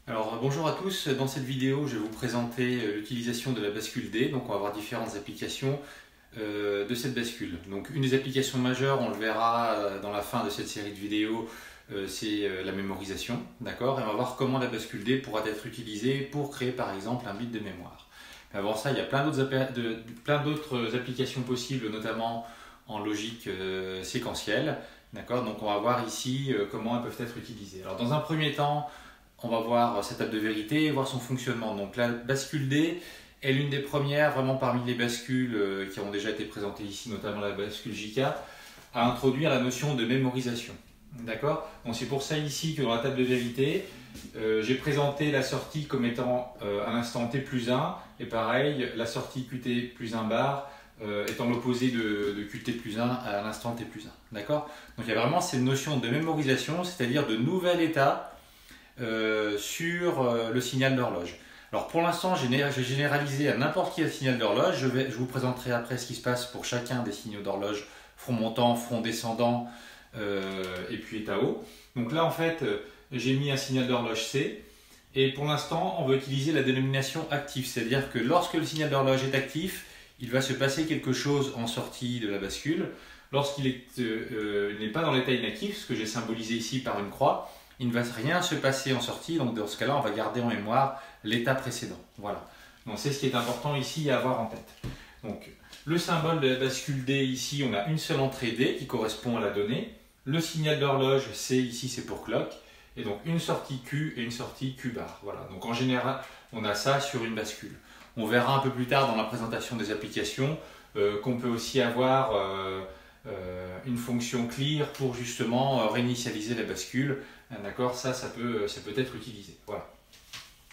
Alors bonjour à tous, dans cette vidéo je vais vous présenter l'utilisation de la bascule D. Donc on va voir différentes applications de cette bascule. Donc une des applications majeures, on le verra dans la fin de cette série de vidéos, c'est la mémorisation, d'accord. Et on va voir comment la bascule D pourra être utilisée pour créer par exemple un bit de mémoire. Mais avant ça, il y a plein d'autres applications possibles, notamment en logique séquentielle, d'accord. Donc on va voir ici comment elles peuvent être utilisées. Alors dans un premier temps, on va voir cette table de vérité et voir son fonctionnement. Donc la bascule D est l'une des premières, vraiment parmi les bascules qui ont déjà été présentées ici, notamment la bascule JK, à introduire la notion de mémorisation. D'accord. Donc c'est pour ça ici que dans la table de vérité, j'ai présenté la sortie comme étant à l'instant t plus 1, et pareil, la sortie qt plus 1 bar étant l'opposé de qt plus 1 à l'instant t plus 1. D'accord. Donc il y a vraiment cette notion de mémorisation, c'est-à-dire de nouvel état sur le signal d'horloge. Alors pour l'instant, je vais généraliser à n'importe quel signal d'horloge. Je vous présenterai après ce qui se passe pour chacun des signaux d'horloge, front montant, front descendant et puis état haut. Donc là en fait, j'ai mis un signal d'horloge C et pour l'instant, on va utiliser la dénomination active, c'est-à-dire que lorsque le signal d'horloge est actif, il va se passer quelque chose en sortie de la bascule. Lorsqu'il n'est pas dans l'état inactif, ce que j'ai symbolisé ici par une croix, il ne va rien se passer en sortie, donc dans ce cas-là, on va garder en mémoire l'état précédent. Voilà. Donc c'est ce qui est important ici à avoir en tête. Donc le symbole de la bascule D, ici, on a une seule entrée D qui correspond à la donnée. Le signal d'horloge C, ici, c'est pour clock. Et donc une sortie Q et une sortie Q bar. Voilà. Donc en général, on a ça sur une bascule. On verra un peu plus tard dans la présentation des applications qu'on peut aussi avoir une fonction clear pour justement réinitialiser la bascule. D'accord, ça peut être utilisé. Voilà.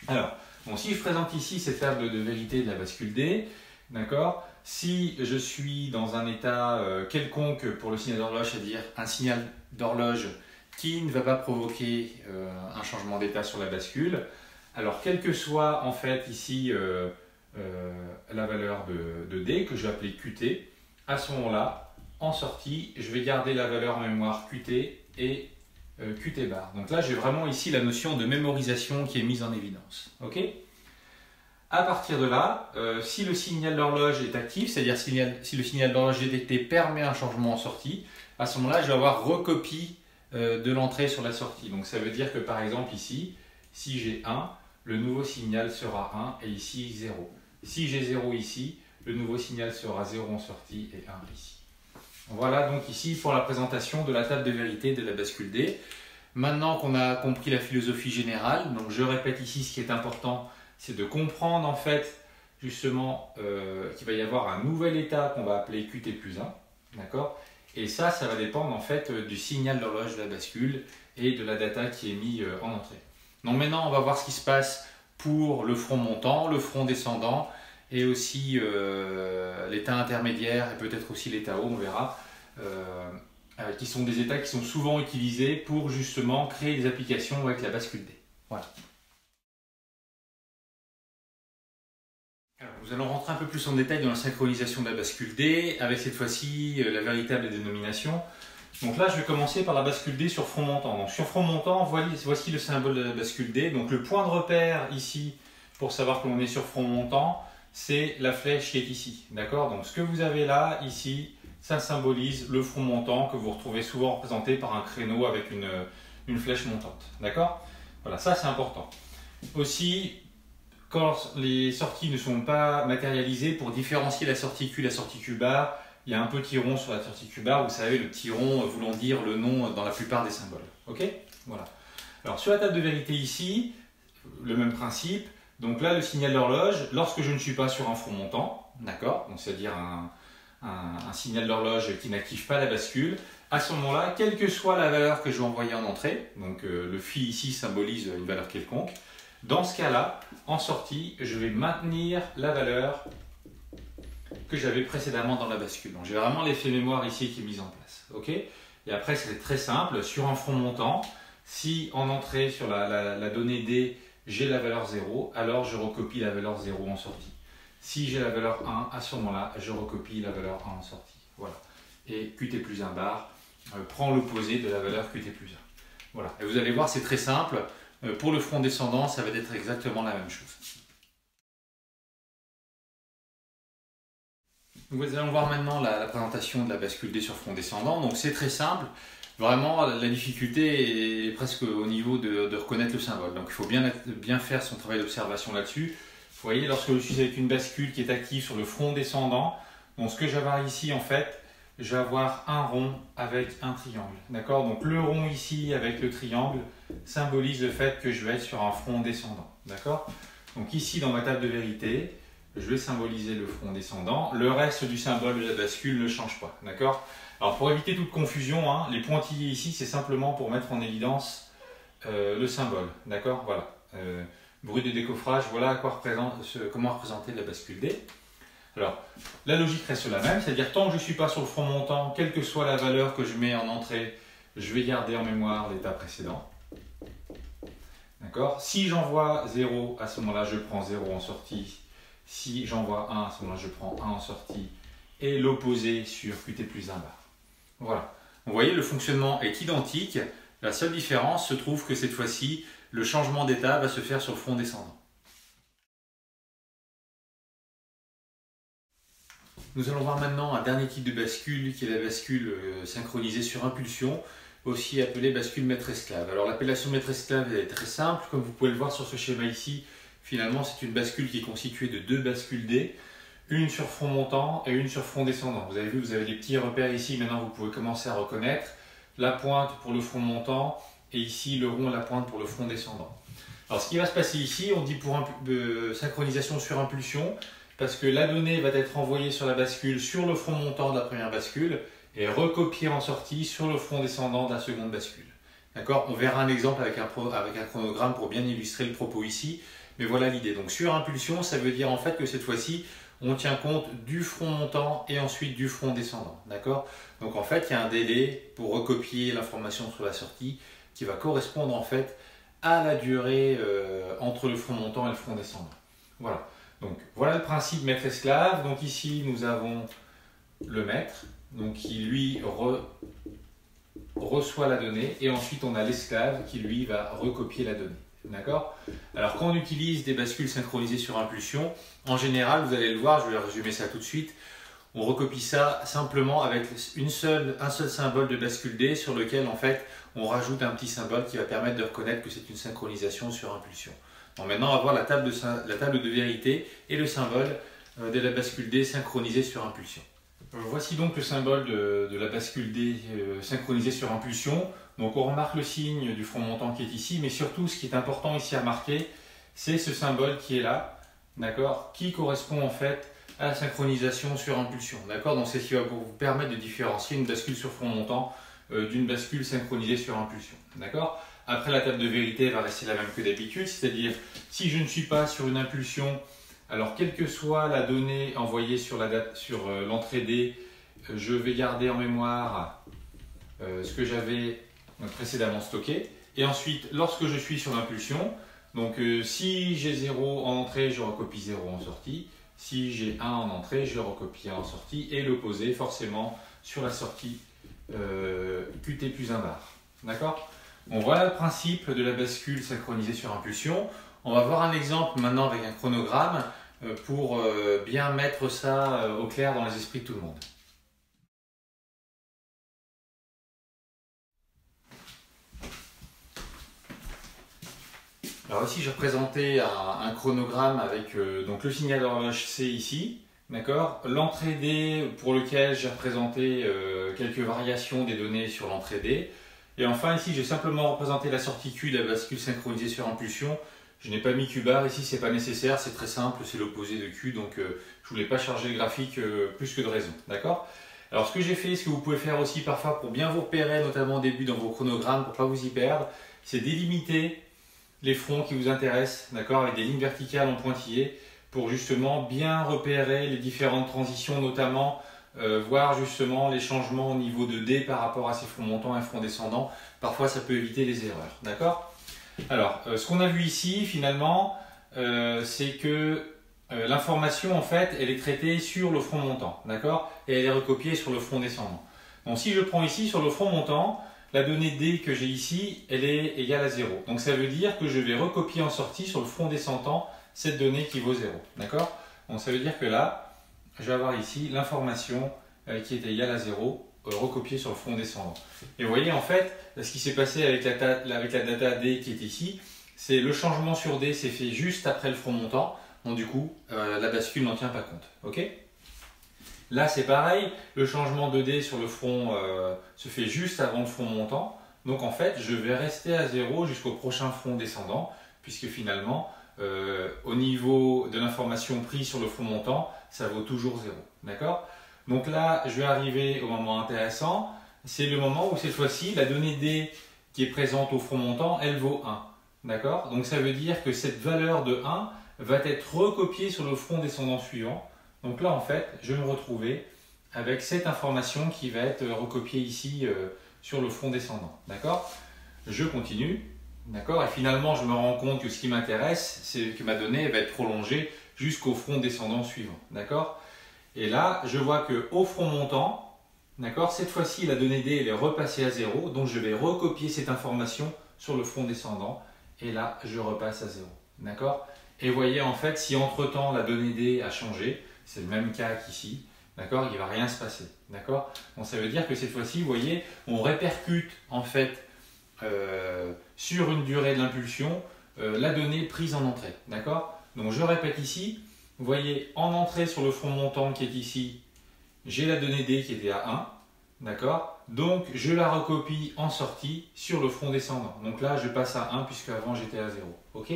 Alors, bon, si je présente ici cette table de vérité de la bascule D, d'accord, si je suis dans un état quelconque pour le signal d'horloge, c'est-à-dire un signal d'horloge qui ne va pas provoquer un changement d'état sur la bascule, alors quelle que soit en fait ici la valeur de D, que je vais appeler Qt, à ce moment-là, en sortie, je vais garder la valeur en mémoire Qt et Qt bar. Donc là, j'ai vraiment ici la notion de mémorisation qui est mise en évidence. Okay. À partir de là, si le signal d'horloge est actif, c'est-à-dire si le signal d'horloge détecté permet un changement en sortie, à ce moment-là, je vais avoir recopie de l'entrée sur la sortie. Donc ça veut dire que par exemple ici, si j'ai 1, le nouveau signal sera 1 et ici 0. Si j'ai 0 ici, le nouveau signal sera 0 en sortie et 1 ici. Voilà donc ici pour la présentation de la table de vérité de la bascule D. Maintenant qu'on a compris la philosophie générale, donc je répète ici ce qui est important, c'est de comprendre en fait justement qu'il va y avoir un nouvel état qu'on va appeler Qt plus 1. D'accord. Et ça va dépendre en fait du signal d'horloge de la bascule et de la data qui est mise en entrée. Donc maintenant on va voir ce qui se passe pour le front montant, le front descendant, et aussi l'état intermédiaire et peut-être aussi l'état haut, on verra, qui sont des états qui sont souvent utilisés pour justement créer des applications avec la bascule D. Voilà. Alors, nous allons rentrer un peu plus en détail dans la synchronisation de la bascule D, avec cette fois-ci la véritable dénomination. Donc là, je vais commencer par la bascule D sur front montant. Donc sur front montant, voici le symbole de la bascule D. Donc le point de repère ici, pour savoir que l'on est sur front montant, c'est la flèche qui est ici. D'accord. Donc ce que vous avez là, ici, ça symbolise le front montant que vous retrouvez souvent représenté par un créneau avec une flèche montante. D'accord. Voilà, ça c'est important. Aussi, quand les sorties ne sont pas matérialisées, pour différencier la sortie Q et la sortie Q bar, il y a un petit rond sur la sortie Q bar. Vous savez, le petit rond voulant dire le nom dans la plupart des symboles. Ok. Voilà. Alors sur la table de vérité ici, le même principe. Donc là, le signal d'horloge, lorsque je ne suis pas sur un front montant, d'accord, donc c'est-à-dire un signal d'horloge qui n'active pas la bascule, à ce moment-là, quelle que soit la valeur que je vais envoyer en entrée, donc le phi ici symbolise une valeur quelconque, dans ce cas-là, en sortie, je vais maintenir la valeur que j'avais précédemment dans la bascule. Donc j'ai vraiment l'effet mémoire ici qui est mis en place. Okay. Et après, c'est très simple, sur un front montant, si en entrée sur la donnée D, j'ai la valeur 0, alors je recopie la valeur 0 en sortie. Si j'ai la valeur 1, à ce moment-là, je recopie la valeur 1 en sortie. Voilà. Et Qt plus 1 bar prend l'opposé de la valeur Qt plus 1. Voilà. Et vous allez voir, c'est très simple. Pour le front descendant, ça va être exactement la même chose. Nous allons voir maintenant la présentation de la bascule D sur front descendant. Donc c'est très simple. Vraiment, la difficulté est presque au niveau de reconnaître le symbole. Donc il faut bien faire son travail d'observation là-dessus. Vous voyez, lorsque je suis avec une bascule qui est active sur le front descendant, donc ce que je vais avoir ici en fait, je vais avoir un rond avec un triangle. D'accord? Donc le rond ici avec le triangle symbolise le fait que je vais être sur un front descendant. D'accord? Donc ici dans ma table de vérité, je vais symboliser le front descendant. Le reste du symbole de la bascule ne change pas. D'accord? Alors pour éviter toute confusion, hein, les pointillés ici, c'est simplement pour mettre en évidence le symbole. D'accord? Voilà. Bruit de décoffrage, voilà comment représenter la bascule D. Alors, la logique reste la même, c'est-à-dire tant que je ne suis pas sur le front montant, quelle que soit la valeur que je mets en entrée, je vais garder en mémoire l'état précédent. D'accord? Si j'envoie 0, à ce moment-là, je prends 0 en sortie. Si j'envoie 1, à ce moment-là, je prends 1 en sortie. Et l'opposé sur Qt plus 1 bar. Voilà. Vous voyez, le fonctionnement est identique. La seule différence se trouve que cette fois-ci, le changement d'état va se faire sur le front descendant. Nous allons voir maintenant un dernier type de bascule qui est la bascule synchronisée sur impulsion, aussi appelée bascule maître-esclave. Alors l'appellation maître-esclave est très simple, comme vous pouvez le voir sur ce schéma ici. Finalement, c'est une bascule qui est constituée de deux bascules D, une sur front montant et une sur front descendant. Vous avez vu, vous avez des petits repères ici, maintenant vous pouvez commencer à reconnaître la pointe pour le front montant et ici le rond, la pointe pour le front descendant. Alors ce qui va se passer ici, on dit pour synchronisation sur impulsion, parce que la donnée va être envoyée sur la bascule sur le front montant de la première bascule et recopiée en sortie sur le front descendant de la seconde bascule. D'accord? On verra un exemple avec un chronogramme pour bien illustrer le propos ici, mais voilà l'idée. Donc sur impulsion, ça veut dire en fait que cette fois-ci, on tient compte du front montant et ensuite du front descendant. D'accord? Donc en fait, il y a un délai pour recopier l'information sur la sortie qui va correspondre en fait à la durée entre le front montant et le front descendant. Voilà. Donc voilà le principe maître-esclave. Donc ici, nous avons le maître, donc qui lui reçoit la donnée, et ensuite on a l'esclave qui lui va recopier la donnée. D'accord? Alors quand on utilise des bascules synchronisées sur impulsion, en général, vous allez le voir, je vais résumer ça tout de suite, on recopie ça simplement avec un seul symbole de bascule D sur lequel en fait on rajoute un petit symbole qui va permettre de reconnaître que c'est une synchronisation sur impulsion. Donc maintenant on va voir la table de vérité et le symbole de la bascule D synchronisée sur impulsion. Voici donc le symbole de la bascule D synchronisée sur impulsion. Donc on remarque le signe du front montant qui est ici, mais surtout ce qui est important ici à marquer, c'est ce symbole qui est là, d'accord, qui correspond en fait à la synchronisation sur impulsion. D'accord, donc c'est ce qui va vous permettre de différencier une bascule sur front montant d'une bascule synchronisée sur impulsion. D'accord. Après, la table de vérité va rester la même que d'habitude, c'est-à-dire si je ne suis pas sur une impulsion, alors quelle que soit la donnée envoyée sur l'entrée D, je vais garder en mémoire ce que j'avais précédemment stocké. Et ensuite, lorsque je suis sur l'impulsion, donc si j'ai 0 en entrée, je recopie 0 en sortie. Si j'ai 1 en entrée, je recopie 1 en sortie. Et l'opposé, forcément, sur la sortie Qt plus 1 bar. D'accord? Bon, voilà le principe de la bascule synchronisée sur impulsion. On va voir un exemple maintenant avec un chronogramme pour bien mettre ça au clair dans les esprits de tout le monde. Alors ici, j'ai représenté un chronogramme avec donc le signal d'horloge C ici, d'accord. L'entrée D pour lequel j'ai représenté quelques variations des données sur l'entrée D. Et enfin ici, j'ai simplement représenté la sortie Q de la bascule synchronisée sur impulsion. Je n'ai pas mis Q bar ici, c'est pas nécessaire, c'est très simple, c'est l'opposé de Q, donc je voulais pas charger le graphique plus que de raison, d'accord. Alors ce que j'ai fait, ce que vous pouvez faire aussi parfois pour bien vous repérer, notamment au début dans vos chronogrammes, pour pas vous y perdre, c'est délimiter les fronts qui vous intéressent, d'accord, avec des lignes verticales en pointillés, pour justement bien repérer les différentes transitions, notamment voir justement les changements au niveau de D par rapport à ces fronts montants et fronts descendants. Parfois, ça peut éviter les erreurs, d'accord. Alors, ce qu'on a vu ici, finalement, c'est que l'information, en fait, elle est traitée sur le front montant, d'accord, et elle est recopiée sur le front descendant. Donc, si je prends ici, sur le front montant, la donnée D que j'ai ici, elle est égale à 0. Donc ça veut dire que je vais recopier en sortie sur le front descendant cette donnée qui vaut 0. D'accord? Donc ça veut dire que là, je vais avoir ici l'information qui est égale à 0, recopiée sur le front descendant. Et vous voyez en fait, ce qui s'est passé avec la data D qui est ici, c'est le changement sur D s'est fait juste après le front montant. Donc du coup, la bascule n'en tient pas compte. Ok? Là, c'est pareil, le changement de D sur le front se fait juste avant le front montant. Donc en fait, je vais rester à 0 jusqu'au prochain front descendant, puisque finalement, au niveau de l'information prise sur le front montant, ça vaut toujours 0. D'accord? Donc là, je vais arriver au moment intéressant. C'est le moment où cette fois-ci, la donnée D qui est présente au front montant, elle vaut 1. D'accord? Donc ça veut dire que cette valeur de 1 va être recopiée sur le front descendant suivant. Donc là, en fait, je vais me retrouver avec cette information qui va être recopiée ici sur le front descendant. D'accord? Je continue. D'accord? Et finalement, je me rends compte que ce qui m'intéresse, c'est que ma donnée va être prolongée jusqu'au front descendant suivant. D'accord? Et là, je vois qu'au front montant, d'accord, cette fois-ci, la donnée D elle est repassée à 0. Donc, je vais recopier cette information sur le front descendant. Et là, je repasse à 0. D'accord? Et vous voyez, en fait, si entre-temps, la donnée D a changé, c'est le même cas qu'ici, d'accord, il ne va rien se passer. D'accord? Donc, ça veut dire que cette fois-ci, vous voyez, on répercute en fait sur une durée de l'impulsion la donnée prise en entrée. D'accord? Donc, je répète ici, vous voyez, en entrée sur le front montant qui est ici, j'ai la donnée D qui était à 1. D'accord? Donc, je la recopie en sortie sur le front descendant. Donc là, je passe à 1 puisque avant j'étais à 0. OK?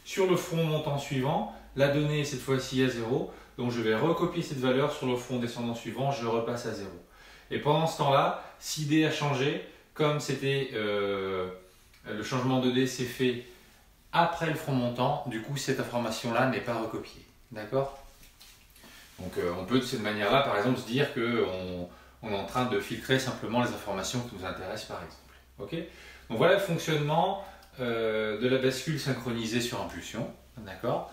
Sur le front montant suivant, la donnée est cette fois-ci à 0. Donc, je vais recopier cette valeur sur le front descendant suivant. Je repasse à 0. Et pendant ce temps-là, si D a changé, comme c'était le changement de D s'est fait après le front montant, du coup, cette information-là n'est pas recopiée. D'accord? Donc, on peut de cette manière-là, par exemple, se dire qu'on est en train de filtrer simplement les informations qui nous intéressent, par exemple. OK? Donc, voilà le fonctionnement de la bascule synchronisée sur impulsion. D'accord?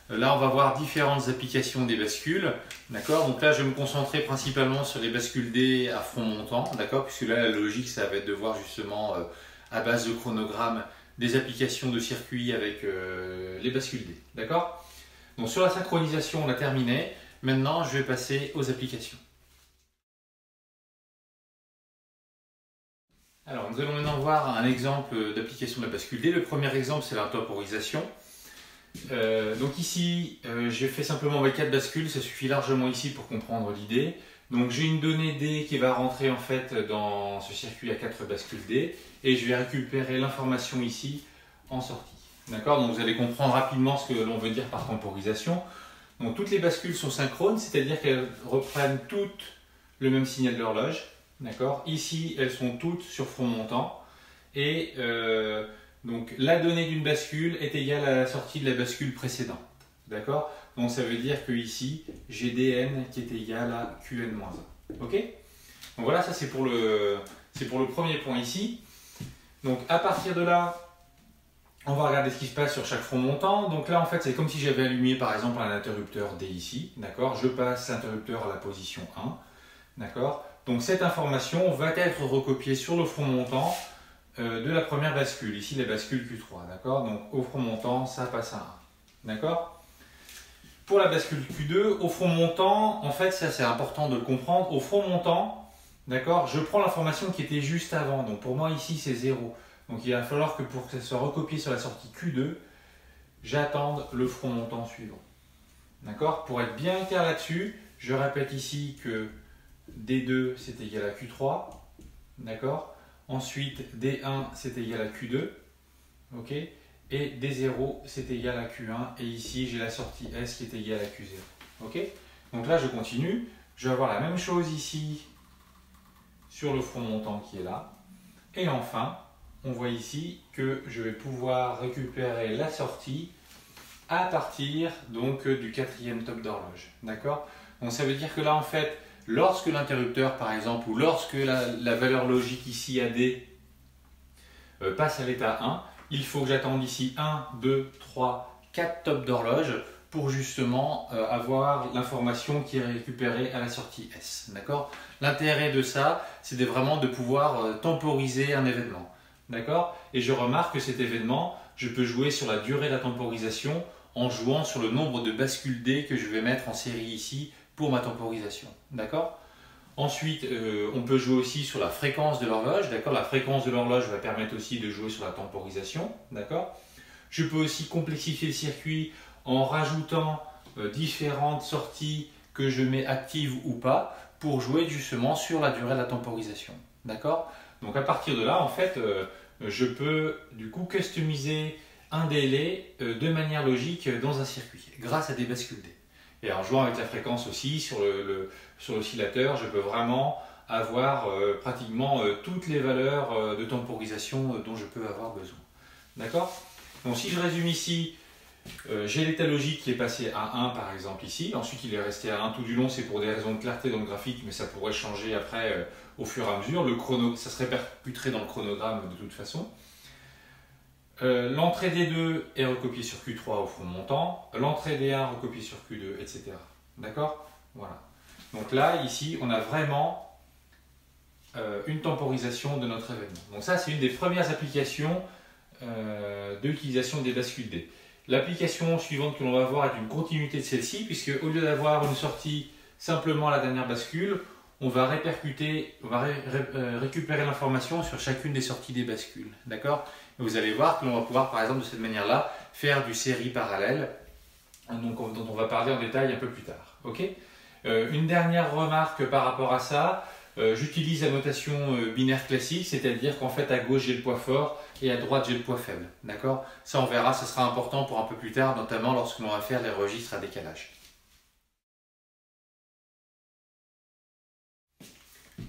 Là, on va voir différentes applications des bascules. D'accord? Donc là, je vais me concentrer principalement sur les bascules D à front montant. D'accord? Puisque là, la logique, ça va être de voir justement, à base de chronogramme, des applications de circuits avec les bascules D. D'accord? Donc sur la synchronisation, on a terminé. Maintenant, je vais passer aux applications. Alors, nous allons maintenant voir un exemple d'application de la bascule D. Le premier exemple, c'est la temporisation. Donc ici, j'ai fait simplement mes 4 bascules, ça suffit largement ici pour comprendre l'idée. Donc j'ai une donnée D qui va rentrer en fait dans ce circuit à 4 bascules D et je vais récupérer l'information ici en sortie. D'accord? Donc vous allez comprendre rapidement ce que l'on veut dire par temporisation. Donc toutes les bascules sont synchrones, c'est-à-dire qu'elles reprennent toutes le même signal d'horloge. D'accord? Ici, elles sont toutes sur front montant et donc la donnée d'une bascule est égale à la sortie de la bascule précédente. D'accord? Donc ça veut dire que ici, j'ai dn qui est égal à qn-1. Ok? Donc voilà, ça c'est pour le premier point ici. Donc à partir de là, on va regarder ce qui se passe sur chaque front montant. Donc là, en fait, c'est comme si j'avais allumé par exemple un interrupteur D ici. D'accord? Je passe l'interrupteur à la position 1. D'accord? Donc cette information va être recopiée sur le front montant de la première bascule. Ici, la bascule Q3. D'accord? Donc au front montant, ça passe à 1. D'accord? Pour la bascule Q2, au front montant, en fait, ça c'est important de le comprendre. Au front montant, d'accord, je prends l'information qui était juste avant. Donc pour moi, ici, c'est 0. Donc il va falloir que pour que ça soit recopié sur la sortie Q2, j'attende le front montant suivant. D'accord? Pour être bien clair là-dessus, je répète ici que D2 c'est égal à Q3. D'accord? Ensuite, D1 c'est égal à Q2. Ok? Et D0 c'est égal à Q1. Et ici, j'ai la sortie S qui est égale à Q0. Ok? Donc là, je continue. Je vais avoir la même chose ici sur le front montant qui est là. Et enfin, on voit ici que je vais pouvoir récupérer la sortie à partir donc du 4e top d'horloge. D'accord? Donc ça veut dire que là en fait, lorsque l'interrupteur par exemple, ou lorsque la valeur logique ici AD passe à l'état 1, il faut que j'attende ici 1, 2, 3, 4 tops d'horloge pour justement avoir l'information qui est récupérée à la sortie S. D'accord? L'intérêt de ça, c'est vraiment de pouvoir temporiser un événement. D'accord? Et je remarque que cet événement, je peux jouer sur la durée de la temporisation en jouant sur le nombre de bascules D que je vais mettre en série ici pour ma temporisation. D'accord? Ensuite, on peut jouer aussi sur la fréquence de l'horloge. D'accord? La fréquence de l'horloge va permettre aussi de jouer sur la temporisation. D'accord? Je peux aussi complexifier le circuit en rajoutant différentes sorties que je mets actives ou pas pour jouer justement sur la durée de la temporisation. D'accord? Donc à partir de là, en fait, je peux du coup customiser un délai de manière logique dans un circuit grâce à des bascules D. Et en jouant avec la fréquence aussi sur l'oscillateur, je peux vraiment avoir pratiquement toutes les valeurs de temporisation dont je peux avoir besoin. D'accord? Donc si je résume ici, j'ai l'état logique qui est passé à 1 par exemple ici, ensuite il est resté à 1 tout du long, c'est pour des raisons de clarté dans le graphique, mais ça pourrait changer après au fur et à mesure. Ça se répercuterait dans le chronogramme de toute façon. L'entrée D2 est recopiée sur Q3 au front montant, l'entrée D1 recopiée sur Q2, etc. D'accord? Voilà. Donc là, ici, on a vraiment une temporisation de notre événement. Donc ça, c'est une des premières applications de l'utilisation des bascules D. L'application suivante que l'on va voir est une continuité de celle-ci, puisque au lieu d'avoir une sortie simplement à la dernière bascule, on va récupérer l'information sur chacune des sorties des bascules. D'accord? Vous allez voir que l'on va pouvoir, par exemple, de cette manière-là, faire du série parallèle, donc, dont on va parler en détail un peu plus tard. Okay? Une dernière remarque par rapport à ça, j'utilise la notation binaire classique, c'est-à-dire qu'en fait à gauche j'ai le poids fort et à droite j'ai le poids faible. D'accord? Ça on verra, ça sera important pour un peu plus tard, notamment lorsque l'on va faire les registres à décalage.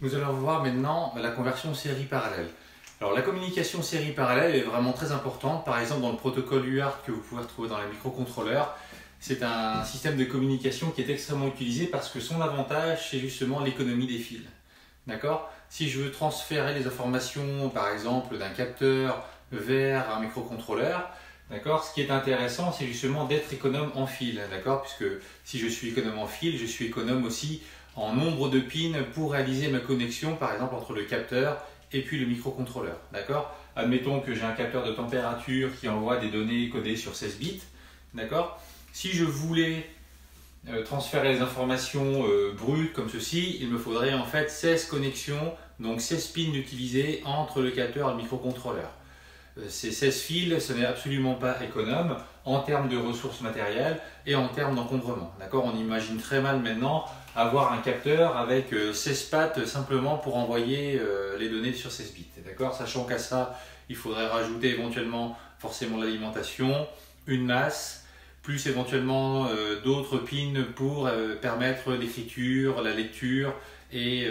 Nous allons voir maintenant la conversion série parallèle. Alors la communication série parallèle est vraiment très importante. Par exemple dans le protocole UART que vous pouvez retrouver dans les microcontrôleurs, c'est un système de communication qui est extrêmement utilisé parce que son avantage c'est justement l'économie des fils. D'accord? Si je veux transférer les informations par exemple d'un capteur vers un microcontrôleur, d'accord, ce qui est intéressant c'est justement d'être économe en fil, d'accord, puisque si je suis économe en fil, je suis économe aussi en nombre de pins pour réaliser ma connexion par exemple entre le capteur et puis le microcontrôleur. D'accord? Admettons que j'ai un capteur de température qui envoie des données codées sur 16 bits. D'accord? Si je voulais transférer les informations brutes comme ceci, il me faudrait en fait 16 connexions, donc 16 pins utilisés entre le capteur et le microcontrôleur. Ces 16 fils, ce n'est absolument pas économe en termes de ressources matérielles et en termes d'encombrement. D'accord? On imagine très mal maintenant avoir un capteur avec 16 pattes simplement pour envoyer les données sur 16 bits. D'accord? Sachant qu'à ça, il faudrait rajouter éventuellement forcément l'alimentation, une masse, plus éventuellement d'autres pins pour permettre l'écriture, la lecture et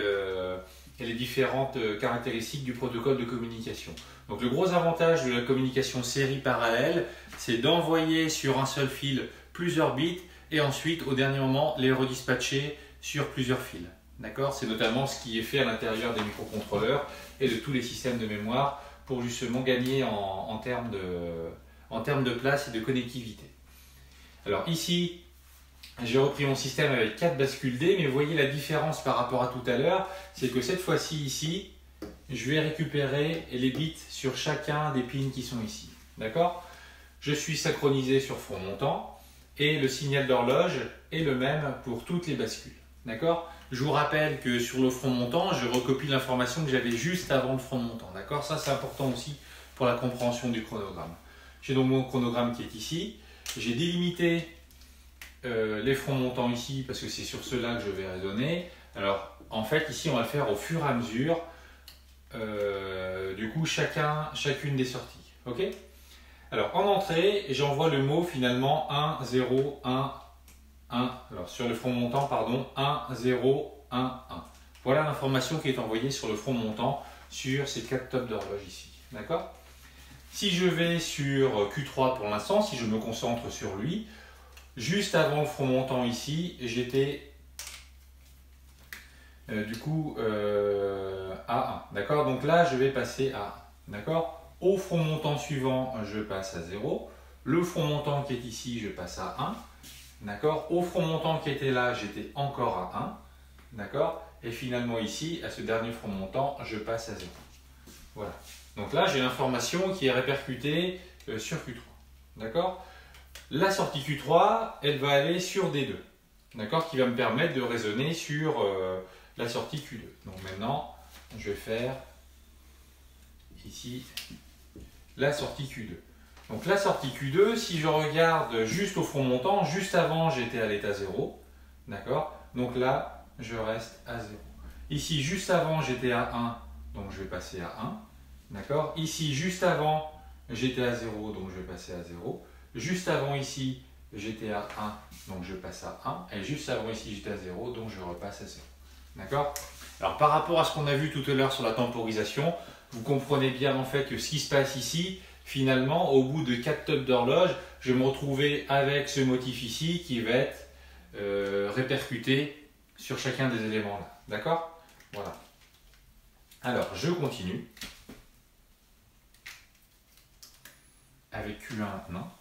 les différentes caractéristiques du protocole de communication. Donc le gros avantage de la communication série parallèle, c'est d'envoyer sur un seul fil plusieurs bits et ensuite au dernier moment les redispatcher sur plusieurs fils. D'accord? C'est notamment ce qui est fait à l'intérieur des microcontrôleurs et de tous les systèmes de mémoire pour justement gagner en termes de place et de connectivité. Alors ici, j'ai repris mon système avec 4 bascules D, mais vous voyez la différence par rapport à tout à l'heure, c'est que cette fois-ci ici, je vais récupérer les bits sur chacun des pins qui sont ici. D'accord? Je suis synchronisé sur front montant et le signal d'horloge est le même pour toutes les bascules. D'accord? Je vous rappelle que sur le front montant, je recopie l'information que j'avais juste avant le front montant. D'accord? Ça, c'est important aussi pour la compréhension du chronogramme. J'ai donc mon chronogramme qui est ici. J'ai délimité les fronts montants ici parce que c'est sur ceux-là que je vais raisonner. Alors, en fait, ici, on va le faire au fur et à mesure. Du coup, chacune des sorties. Ok? Alors, en entrée, j'envoie le mot finalement 1, 0, 1, 1. Alors, sur le front montant, pardon, 1, 0, 1, 1. Voilà l'information qui est envoyée sur le front montant sur ces 4 tops d'horloge ici. D'accord? Si je vais sur Q3 pour l'instant, si je me concentre sur lui, juste avant le front montant ici, j'étais du coup à 1. D'accord? Donc là, je vais passer à 1. D'accord? Au front montant suivant, je passe à 0. Le front montant qui est ici, je passe à 1. D'accord? Au front montant qui était là, j'étais encore à 1. D'accord? Et finalement ici, à ce dernier front montant, je passe à 0. Voilà. Donc là, j'ai l'information qui est répercutée sur Q3. D'accord? La sortie Q3, elle va aller sur D2. D'accord? Qui va me permettre de raisonner sur la sortie Q2. Donc maintenant, je vais faire ici la sortie Q2. Donc la sortie Q2, si je regarde juste au front montant, juste avant j'étais à l'état 0. D'accord? Donc là, je reste à 0. Ici, juste avant j'étais à 1, donc je vais passer à 1. D'accord? Ici, juste avant j'étais à 0, donc je vais passer à 0. Juste avant ici, j'étais à 1, donc je passe à 1. Et juste avant ici, j'étais à 0, donc je repasse à 0. D'accord? Alors par rapport à ce qu'on a vu tout à l'heure sur la temporisation, vous comprenez bien en fait que ce qui se passe ici, finalement, au bout de 4 tops d'horloge, je vais me retrouver avec ce motif ici qui va être répercuté sur chacun des éléments là. D'accord? Voilà. Alors, je continue avec Q1 maintenant.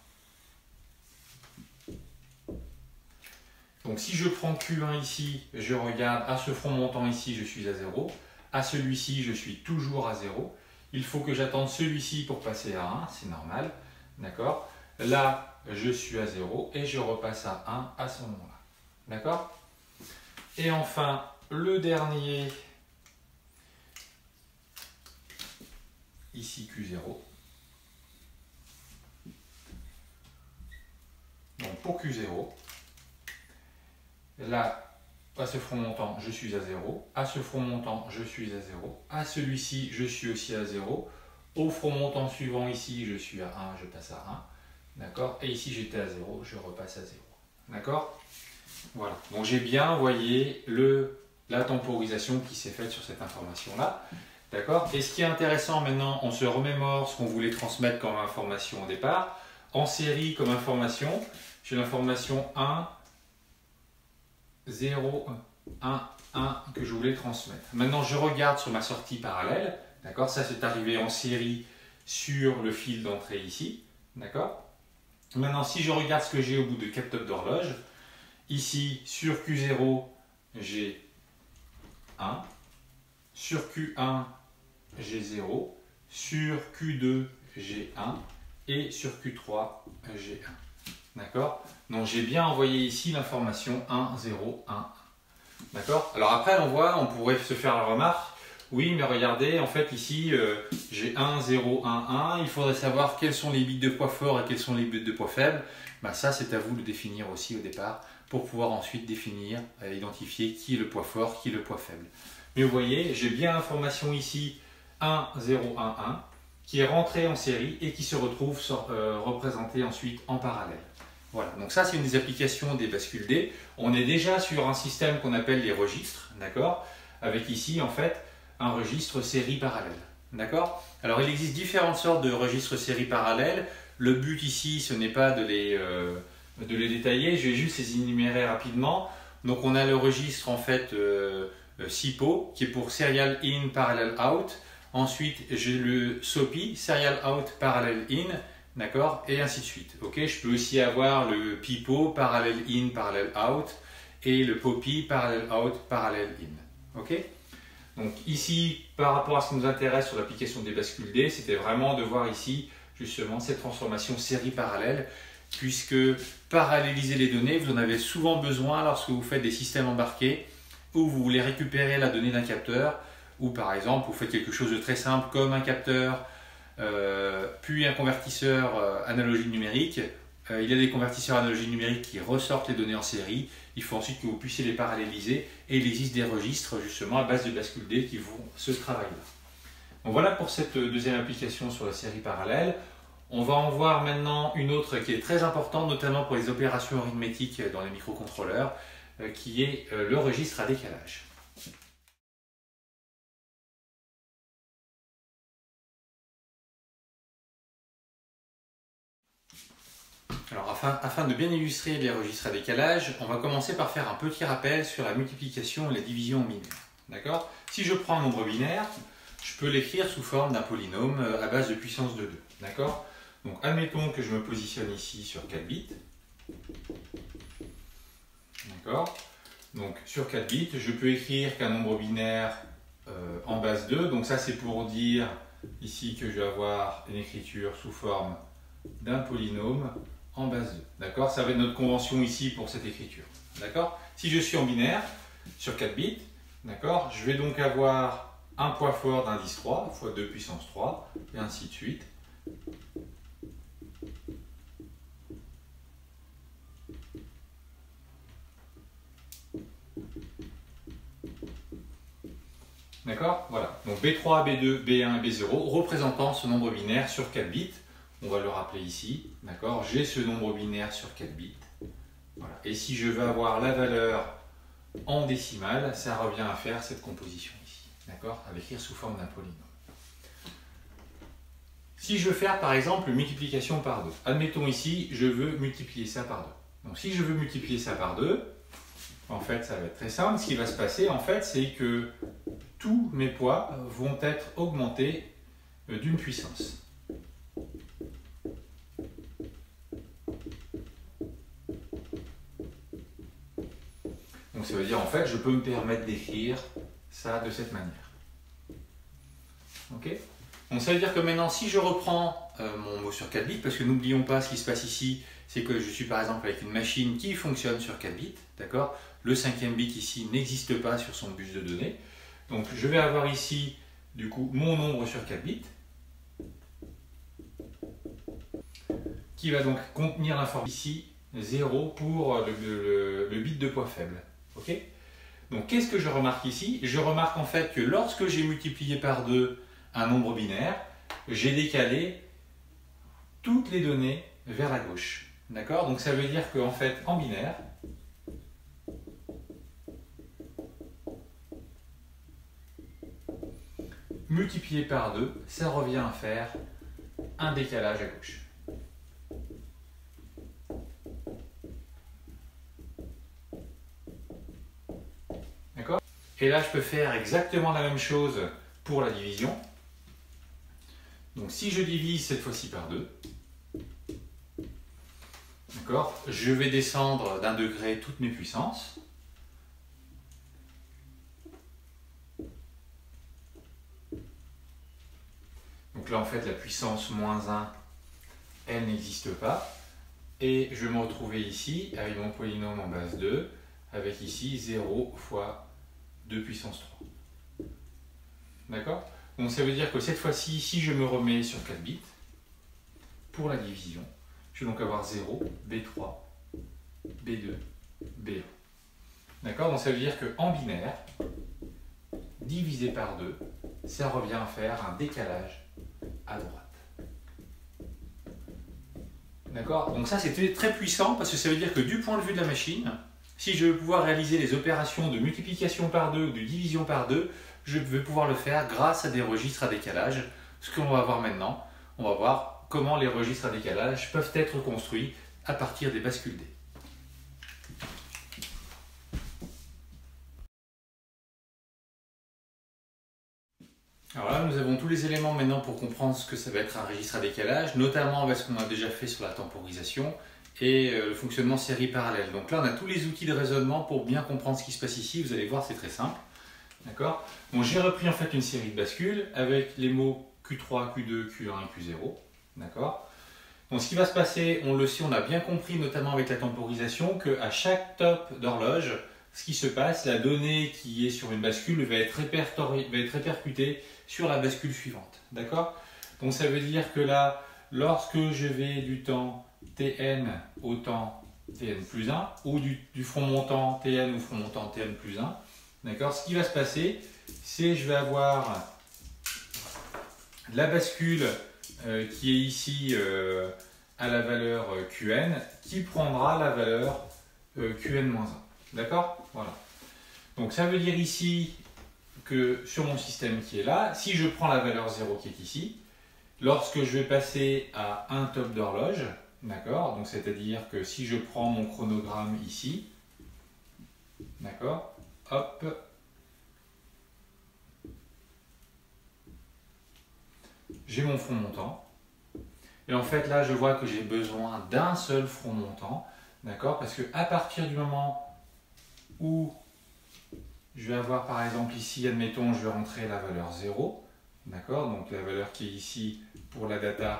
Donc si je prends Q1 ici, je regarde à ce front montant ici, je suis à 0. À celui-ci, je suis toujours à 0. Il faut que j'attende celui-ci pour passer à 1, c'est normal. D'accord? Là, je suis à 0 et je repasse à 1 à ce moment-là. D'accord? Et enfin, le dernier, ici Q0. Donc pour Q0, là, à ce front montant, je suis à 0. À ce front montant, je suis à 0. À celui-ci, je suis aussi à 0. Au front montant suivant ici, je suis à 1, je passe à 1. D'accord? Et ici, j'étais à 0, je repasse à 0. D'accord? Voilà. Donc j'ai bien envoyé la temporisation qui s'est faite sur cette information-là. D'accord? Et ce qui est intéressant maintenant, on se remémore ce qu'on voulait transmettre comme information au départ. En série, comme information, j'ai l'information 1, 0, 1, 1 que je voulais transmettre. Maintenant, je regarde sur ma sortie parallèle. D'accord? Ça, c'est arrivé en série sur le fil d'entrée ici. D'accord? Maintenant, si je regarde ce que j'ai au bout de 4 tops d'horloge, ici, sur Q0, j'ai 1. Sur Q1, j'ai 0. Sur Q2, j'ai 1. Et sur Q3, j'ai 1. D'accord? Donc j'ai bien envoyé ici l'information 1, 0, 1, 1. D'accord? Alors après, on pourrait se faire la remarque, oui, mais regardez, en fait ici, j'ai 1, 0, 1, 1. Il faudrait savoir quels sont les bits de poids fort et quels sont les bits de poids faible. Ben, ça, c'est à vous de définir aussi au départ pour pouvoir ensuite définir, identifier qui est le poids fort, qui est le poids faible. Mais vous voyez, j'ai bien l'information ici 1, 0, 1, 1 qui est rentrée en série et qui se retrouve représentée ensuite en parallèle. Voilà, donc ça c'est une des applications des bascules D. On est déjà sur un système qu'on appelle les registres, d'accord? Avec ici en fait un registre série parallèle, d'accord? Alors il existe différentes sortes de registres série parallèles. Le but ici ce n'est pas de les détailler, je vais juste les énumérer rapidement. Donc on a le registre en fait SIPO qui est pour Serial In Parallel Out. Ensuite j'ai le SOPI, Serial Out Parallel In. D'accord? Et ainsi de suite. Ok? Je peux aussi avoir le PIPO, Parallel In, Parallel Out, et le POPI, Parallel Out, Parallel In. Ok? Donc ici, par rapport à ce qui nous intéresse sur l'application des bascules D, c'était vraiment de voir ici, justement, cette transformation série parallèle, puisque paralléliser les données, vous en avez souvent besoin lorsque vous faites des systèmes embarqués, où vous voulez récupérer la donnée d'un capteur, ou par exemple, vous faites quelque chose de très simple comme un capteur, puis un convertisseur analogique numérique. Il y a des convertisseurs analogiques numériques qui ressortent les données en série. Il faut ensuite que vous puissiez les paralléliser et il existe des registres justement à base de bascule D qui font ce travail-là. Donc voilà pour cette deuxième application sur la série parallèle. On va en voir maintenant une autre qui est très importante, notamment pour les opérations arithmétiques dans les microcontrôleurs, qui est le registre à décalage. Alors, afin de bien illustrer les registres à décalage, on va commencer par faire un petit rappel sur la multiplication et la division en binaire. D'accord? Si je prends un nombre binaire, je peux l'écrire sous forme d'un polynôme à base de puissance de 2. D'accord? Donc, admettons que je me positionne ici sur 4 bits. D'accord? Donc sur 4 bits, je peux écrire qu'un nombre binaire en base 2. Donc ça, c'est pour dire ici que je vais avoir une écriture sous forme d'un polynôme en base 2. D'accord? Ça va être notre convention ici pour cette écriture. D'accord? Si je suis en binaire, sur 4 bits, d'accord, je vais donc avoir un poids fort d'indice 3, fois 2 puissance 3, et ainsi de suite. D'accord? Voilà. Donc B3, B2, B1 et B0 représentant ce nombre binaire sur 4 bits. On va le rappeler ici. D'accord? J'ai ce nombre binaire sur 4 bits. Voilà. Et si je veux avoir la valeur en décimale, ça revient à faire cette composition ici. D'accord? À l'écrire sous forme d'un polynôme. Si je veux faire par exemple multiplication par 2, admettons ici, je veux multiplier ça par 2. Donc si je veux multiplier ça par 2, en fait ça va être très simple. Ce qui va se passer en fait, c'est que tous mes poids vont être augmentés d'une puissance. Donc ça veut dire en fait, je peux me permettre d'écrire ça de cette manière. Ok? Donc ça veut dire que maintenant, si je reprends mon mot sur 4 bits, parce que n'oublions pas ce qui se passe ici, c'est que je suis par exemple avec une machine qui fonctionne sur 4 bits, d'accord? Le 5e bit ici n'existe pas sur son bus de données. Donc je vais avoir ici, du coup, mon nombre sur 4 bits, qui va donc contenir l'information ici 0 pour le bit de poids faible. Ok? Donc qu'est-ce que je remarque ici? Je remarque en fait que lorsque j'ai multiplié par 2 un nombre binaire, j'ai décalé toutes les données vers la gauche. D'accord? Donc ça veut dire qu'en fait, en binaire, multiplié par 2, ça revient à faire un décalage à gauche. D'accord? Et là, je peux faire exactement la même chose pour la division. Donc si je divise cette fois-ci par 2, d'accord, je vais descendre d'un degré toutes mes puissances. Donc là, en fait, la puissance moins 1, elle n'existe pas. Et je vais me retrouver ici avec mon polynôme en base 2, avec ici 0 fois 2 puissance 3. D'accord? Donc ça veut dire que cette fois-ci, si je me remets sur 4 bits, pour la division, je vais donc avoir 0, B3, B2, B1. D'accord? Donc ça veut dire qu'en binaire, divisé par 2, ça revient à faire un décalage à droite. D'accord? Donc ça, c'était très puissant parce que ça veut dire que du point de vue de la machine, si je veux pouvoir réaliser les opérations de multiplication par 2 ou de division par 2, je vais pouvoir le faire grâce à des registres à décalage. Ce qu'on va voir maintenant, on va voir comment les registres à décalage peuvent être construits à partir des bascules D. Alors là, nous avons tous les éléments maintenant pour comprendre ce que ça va être un registre à décalage, notamment parce qu'on a déjà fait sur la temporisation et le fonctionnement série parallèle. Donc là, on a tous les outils de raisonnement pour bien comprendre ce qui se passe ici. Vous allez voir, c'est très simple. D'accord? Bon, j'ai repris en fait une série de bascules avec les mots Q3, Q2, Q1 et Q0. D'accord? Donc ce qui va se passer, on le sait, on a bien compris, notamment avec la temporisation, qu'à chaque top d'horloge, ce qui se passe, la donnée qui est sur une bascule va être répercutée sur la bascule suivante. D'accord? Donc ça veut dire que là, lorsque je vais du temps Tn au temps Tn plus 1, ou du front montant Tn au front montant Tn plus 1, d'accord? Ce qui va se passer, c'est que je vais avoir la bascule qui est ici à la valeur Qn, qui prendra la valeur Qn-1. D'accord? Voilà. Donc ça veut dire ici que sur mon système qui est là, si je prends la valeur 0 qui est ici, lorsque je vais passer à un top d'horloge, d'accord, donc c'est-à-dire que si je prends mon chronogramme ici, d'accord, hop, j'ai mon front montant, et en fait là je vois que j'ai besoin d'un seul front montant, d'accord, parce que à partir du moment où je vais avoir par exemple ici, admettons, je vais rentrer la valeur 0. D'accord? Donc la valeur qui est ici pour la data,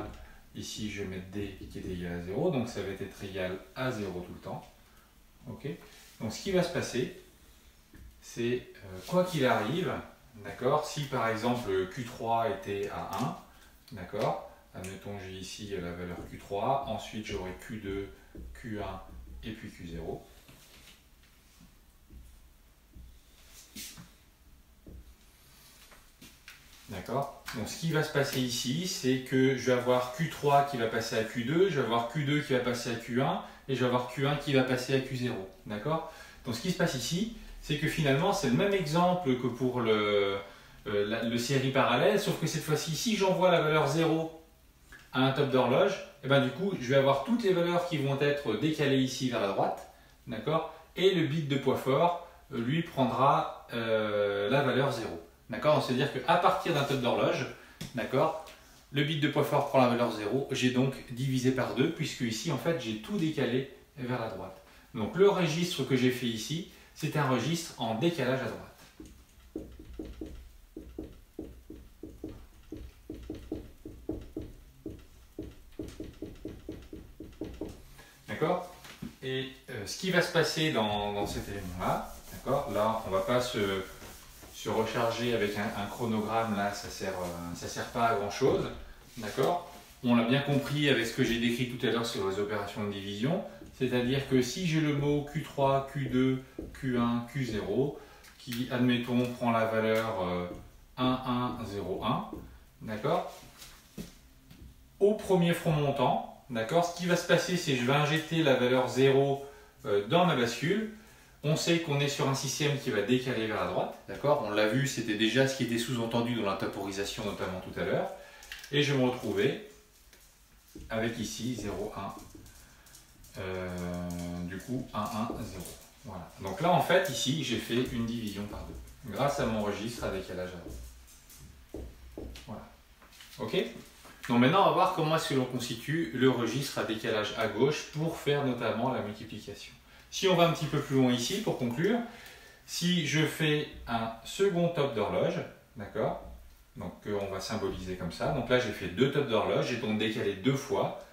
ici je vais mettre D qui est égal à 0. Donc ça va être égal à 0 tout le temps. Ok? Donc ce qui va se passer, c'est quoi qu'il arrive, d'accord? Si par exemple Q3 était à 1, d'accord? Admettons j'ai ici la valeur Q3, ensuite j'aurai Q2, Q1 et puis Q0. D'accord? Donc ce qui va se passer ici, c'est que je vais avoir Q3 qui va passer à Q2, je vais avoir Q2 qui va passer à Q1 et je vais avoir Q1 qui va passer à Q0. D'accord? Donc ce qui se passe ici, c'est que finalement c'est le même exemple que pour le série parallèle, sauf que cette fois-ci, si j'envoie la valeur 0 à un top d'horloge, et ben du coup je vais avoir toutes les valeurs qui vont être décalées ici vers la droite. D'accord? Et le bit de poids fort, lui, prendra la valeur 0. D'accord? C'est-à-dire qu'à partir d'un top d'horloge, d'accord, le bit de poids fort prend la valeur 0. J'ai donc divisé par 2, puisque ici, en fait, j'ai tout décalé vers la droite. Donc le registre que j'ai fait ici, c'est un registre en décalage à droite. D'accord? Et ce qui va se passer dans cet élément-là, d'accord, là, on ne va pas se recharger avec un chronogramme, là, ça sert pas à grand chose, d'accord? On l'a bien compris avec ce que j'ai décrit tout à l'heure sur les opérations de division, c'est-à-dire que si j'ai le mot Q3, Q2, Q1, Q0, qui, admettons, prend la valeur 1101, d'accord? Au premier front montant, d'accord, ce qui va se passer, c'est que je vais injecter la valeur 0 dans ma bascule. On sait qu'on est sur un système qui va décaler vers la droite, d'accord? On l'a vu, c'était déjà ce qui était sous-entendu dans la temporisation, notamment tout à l'heure. Et je vais me retrouver avec ici 0, 1, du coup 1, 1, 0. Voilà. Donc là, en fait, ici, j'ai fait une division par 2, grâce à mon registre à décalage à droite. Voilà. Ok? Donc maintenant, on va voir comment est-ce que l'on constitue le registre à décalage à gauche pour faire notamment la multiplication. Si on va un petit peu plus loin ici, pour conclure, si je fais un second top d'horloge, d'accord, donc on va symboliser comme ça, donc là j'ai fait 2 tops d'horloge, j'ai donc décalé 2 fois,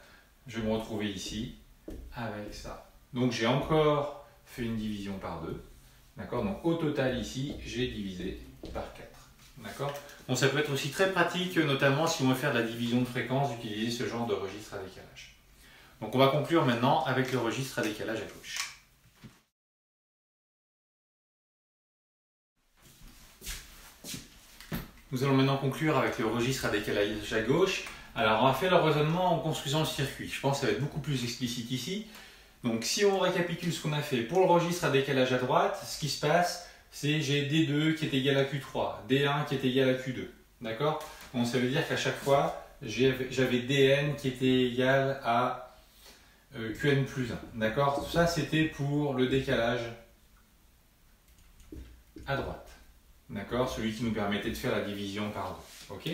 je vais me retrouver ici avec ça. Donc j'ai encore fait une division par 2, d'accord, donc au total ici, j'ai divisé par 4. D'accord. Bon, ça peut être aussi très pratique, notamment si on veut faire de la division de fréquence, d'utiliser ce genre de registre à décalage. Donc on va conclure maintenant avec le registre à décalage à gauche. Nous allons maintenant conclure avec le registre à décalage à gauche. Alors on va faire le raisonnement en construisant le circuit. Je pense que ça va être beaucoup plus explicite ici. Donc si on récapitule ce qu'on a fait pour le registre à décalage à droite, ce qui se passe, c'est j'ai D2 qui est égal à Q3, D1 qui est égal à Q2. D'accord? Donc ça veut dire qu'à chaque fois, j'avais Dn qui était égal à Qn plus 1. D'accord? Tout ça, c'était pour le décalage à droite. D'accord? Celui qui nous permettait de faire la division par 2. Ok?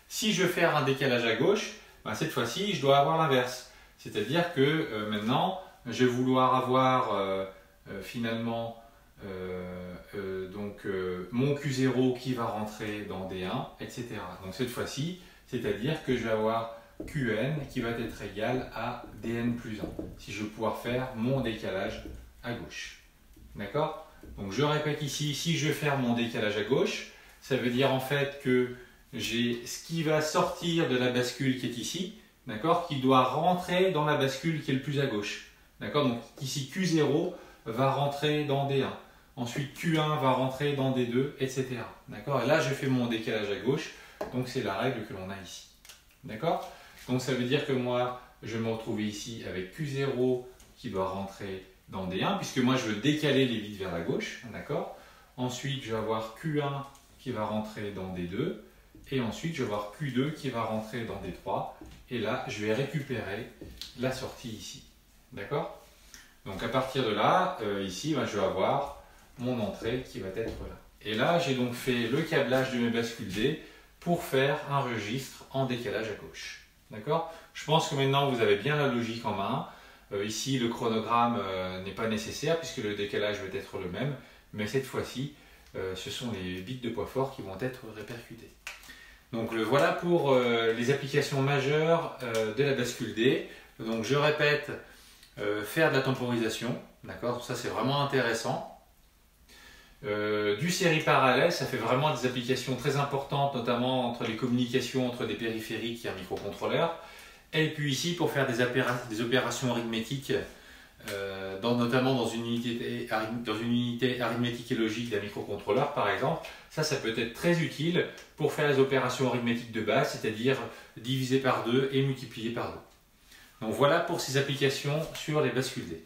Si je veux faire un décalage à gauche, ben cette fois-ci, je dois avoir l'inverse. C'est-à-dire que maintenant, je vais vouloir avoir finalement mon Q0 qui va rentrer dans D1, etc. Donc cette fois-ci, c'est-à-dire que je vais avoir Qn qui va être égal à Dn plus 1, si je veux pouvoir faire mon décalage à gauche. D'accord? Donc je répète ici, si je veux faire mon décalage à gauche, ça veut dire en fait que j'ai ce qui va sortir de la bascule qui est ici, d'accord, qui doit rentrer dans la bascule qui est le plus à gauche. D'accord? Donc ici Q0 va rentrer dans D1. Ensuite Q1 va rentrer dans D2, etc. D'accord? Et là, je fais mon décalage à gauche. Donc c'est la règle que l'on a ici. D'accord? Donc ça veut dire que moi, je vais me retrouver ici avec Q0 qui doit rentrer dans D1, puisque moi je veux décaler les bits vers la gauche. D'accord? Ensuite, je vais avoir Q1 qui va rentrer dans D2. Et ensuite, je vais avoir Q2 qui va rentrer dans D3. Et là, je vais récupérer la sortie ici. D'accord? Donc à partir de là, ici, je vais avoir mon entrée qui va être là. Et là, j'ai donc fait le câblage de mes bascules D pour faire un registre en décalage à gauche. D'accord? Je pense que maintenant, vous avez bien la logique en main. Ici, le chronogramme n'est pas nécessaire puisque le décalage va être le même, mais cette fois-ci, ce sont les bits de poids fort qui vont être répercutés. Donc voilà pour les applications majeures de la bascule D. Donc je répète, faire de la temporisation, d'accord, ça c'est vraiment intéressant. Du série parallèle, ça fait vraiment des applications très importantes, notamment entre les communications entre des périphériques et un microcontrôleur. Et puis ici, pour faire des opérations arithmétiques, notamment dans une unité arithmétique et logique d'un microcontrôleur, par exemple, ça peut être très utile pour faire les opérations arithmétiques de base, c'est-à-dire diviser par 2 et multiplier par 2. Donc voilà pour ces applications sur les bascules D.